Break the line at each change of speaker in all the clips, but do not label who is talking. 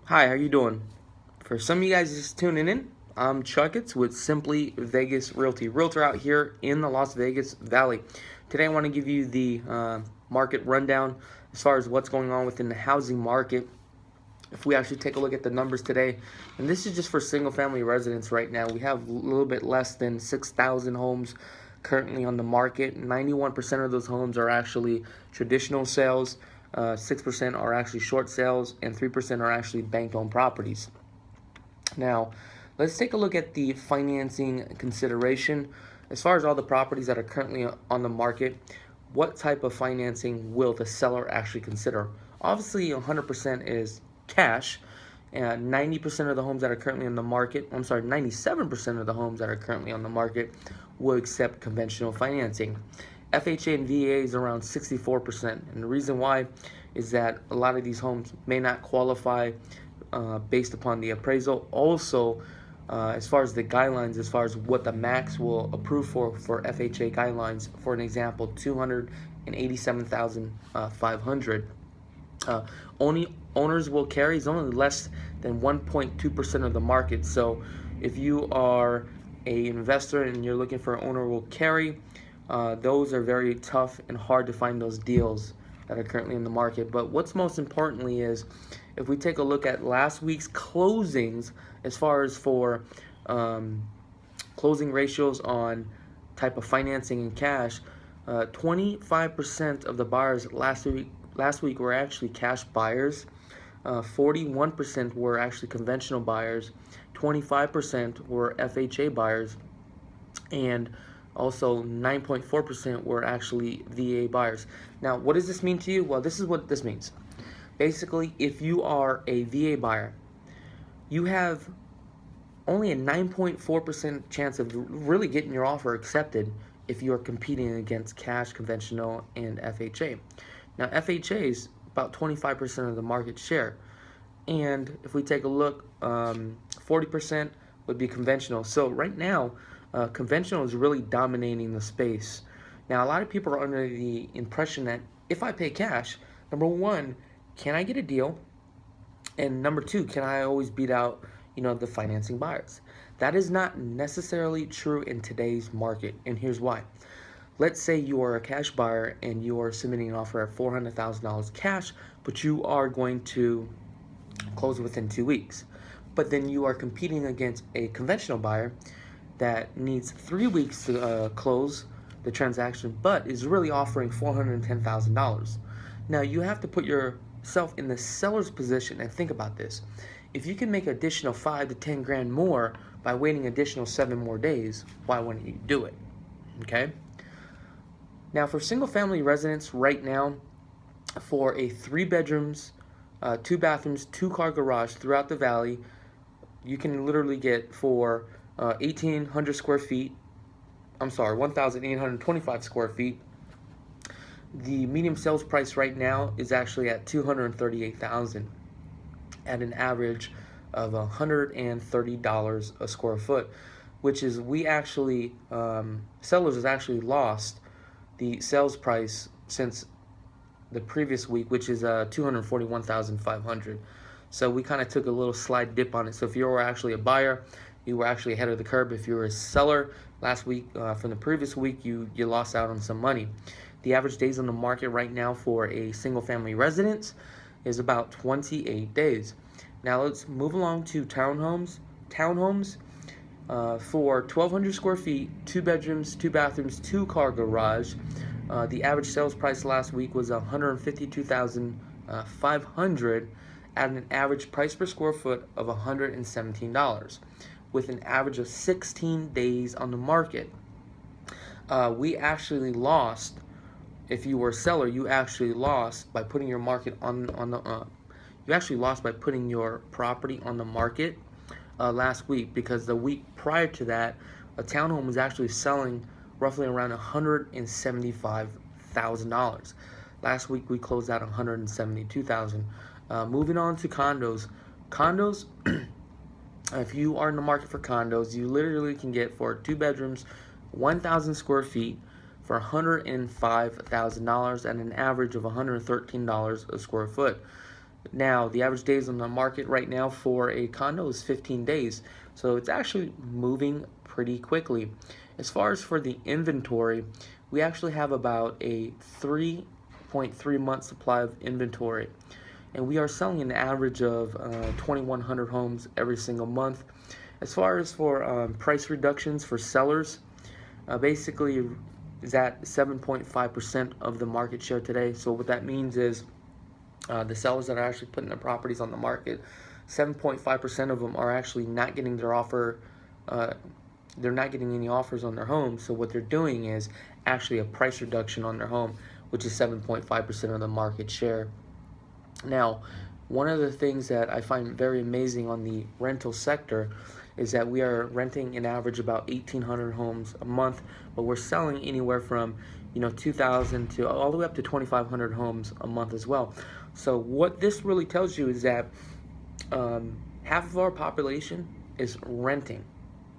Hi, how you doing? For some of you guys just tuning in, I'm Chuckets with Simply Vegas Realty, realtor out here in the Las Vegas Valley. Today I want to give you the market rundown as far as what's going on within the housing market. If we actually take a look at the numbers today, and this is just for single family residents right now, we have a little bit less than 6,000 homes currently on the market. 91% of those homes are actually traditional sales, 6% are actually short sales, and 3% are actually bank owned properties. Now, let's take a look at the financing consideration. As far as all the properties that are currently on the market, what type of financing will the seller actually consider? Obviously, 100% is cash, and 90% of the homes that are currently on the market, 97% of the homes that are currently on the market will accept conventional financing. FHA and VA is around 64%, and the reason why is that a lot of these homes may not qualify based upon the appraisal. Also, as far as the guidelines, as far as what the max will approve for FHA guidelines, for an example, 287,500. Only owners will carry is only less than 1.2% of the market. So, if you are a investor and you're looking for an owner will carry, those are very tough and hard to find those deals that are currently in the market. But what's most importantly is if we take a look at last week's closings, as far as for closing ratios on type of financing and cash, 25% of the buyers last week were actually cash buyers. 41% were actually conventional buyers. 25% were FHA buyers, and also 9.4% were actually VA buyers. Now, what does this mean to you? Well, this is what this means. Basically, if you are a VA buyer, you have only a 9.4% chance of really getting your offer accepted if you are competing against cash, conventional, and FHA. Now, FHA is about 25% of the market share. And if we take a look, 40% would be conventional. So right now, conventional is really dominating the space. Now, a lot of people are under the impression that if I pay cash, number one, can I get a deal? And number two, can I always beat out, the financing buyers? That is not necessarily true in today's market, and here's why. Let's say you are a cash buyer and you are submitting an offer at $400,000 cash, but you are going to close within 2 weeks. But then you are competing against a conventional buyer that needs 3 weeks to close the transaction, but is really offering $410,000. Now you have to put yourself in the seller's position and think about this. If you can make additional 5 to 10 grand more by waiting additional 7 more days, why wouldn't you do it? Okay. Now, for single family residents right now, for a 3 bedrooms, 2 bathrooms, 2-car garage throughout the valley, you can literally get for 1,800 square feet. 1,825 square feet. The medium sales price right now is actually at $238,000 at an average of $130 a square foot, which is sellers has actually lost the sales price since the previous week, which is 241,500. So we kind of took a little slight dip on it. So if you were actually a buyer, you were actually ahead of the curve. If you were a seller last week, from the previous week, you lost out on some money. The average days on the market right now for a single family residence is about 28 days. Now let's move along to townhomes. Townhomes, for 1,200 square feet, 2 bedrooms, 2 bathrooms, 2-car garage. The average sales price last week was $152,500 at an average price per square foot of $117, with an average of 16 days on the market. We actually lost. If you were a seller, you actually lost by putting your market on the. You actually lost by putting your property on the market last week, because the week prior to that, a townhome was actually selling roughly around $175,000. Last week we closed out $172,000. Moving on to condos. Condos, if you are in the market for condos, you literally can get for 2 bedrooms, 1,000 square feet for $105,000 at an average of $113 a square foot. Now, the average days on the market right now for a condo is 15 days. So it's actually moving pretty quickly. As far as for the inventory, we actually have about a 3.3 month supply of inventory. And we are selling an average of 2,100 homes every single month. As far as for price reductions for sellers, basically is at 7.5% of the market share today. So what that means is the sellers that are actually putting their properties on the market, 7.5% of them are actually not getting their offer. They're not getting any offers on their home. So what they're doing is actually a price reduction on their home, which is 7.5% of the market share. Now, one of the things that I find very amazing on the rental sector is that we are renting an average about 1,800 homes a month, but we're selling anywhere from 2,000 to all the way up to 2,500 homes a month as well. So what this really tells you is that half of our population is renting.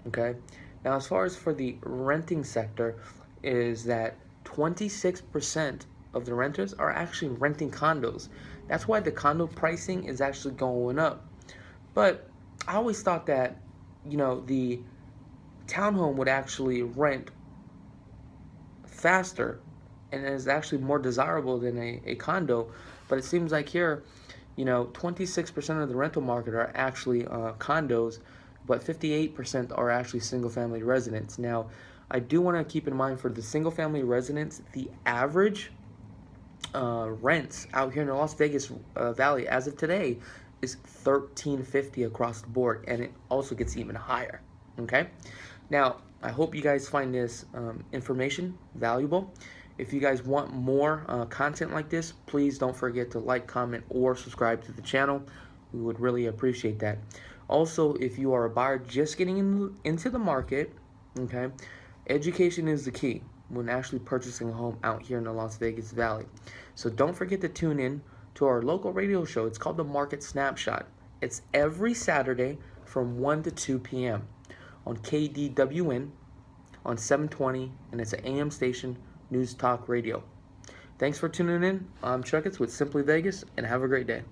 Okay. Now, as far as for the renting sector, is that 26% of the renters are actually renting condos. That's why the condo pricing is actually going up. But I always thought that the townhome would actually rent faster and is actually more desirable than a condo. But it seems like here, 26% of the rental market are actually condos, but 58% are actually single-family residents. Now, I do want to keep in mind for the single-family residents, the average rents out here in the Las Vegas Valley as of today is $1,350 across the board, and it also gets even higher. Okay, now I hope you guys find this information valuable. If you guys want more content like this, please don't forget to like, comment, or subscribe to the channel. We would really appreciate that. Also, if you are a buyer just getting into the market, okay, education is the key when actually purchasing a home out here in the Las Vegas Valley. So don't forget to tune in to our local radio show. It's called the Market Snapshot. It's every Saturday from 1 to 2 p.m. on KDWN on 720, and it's an AM station, News Talk Radio. Thanks for tuning in. I'm Chuckets with Simply Vegas, and have a great day.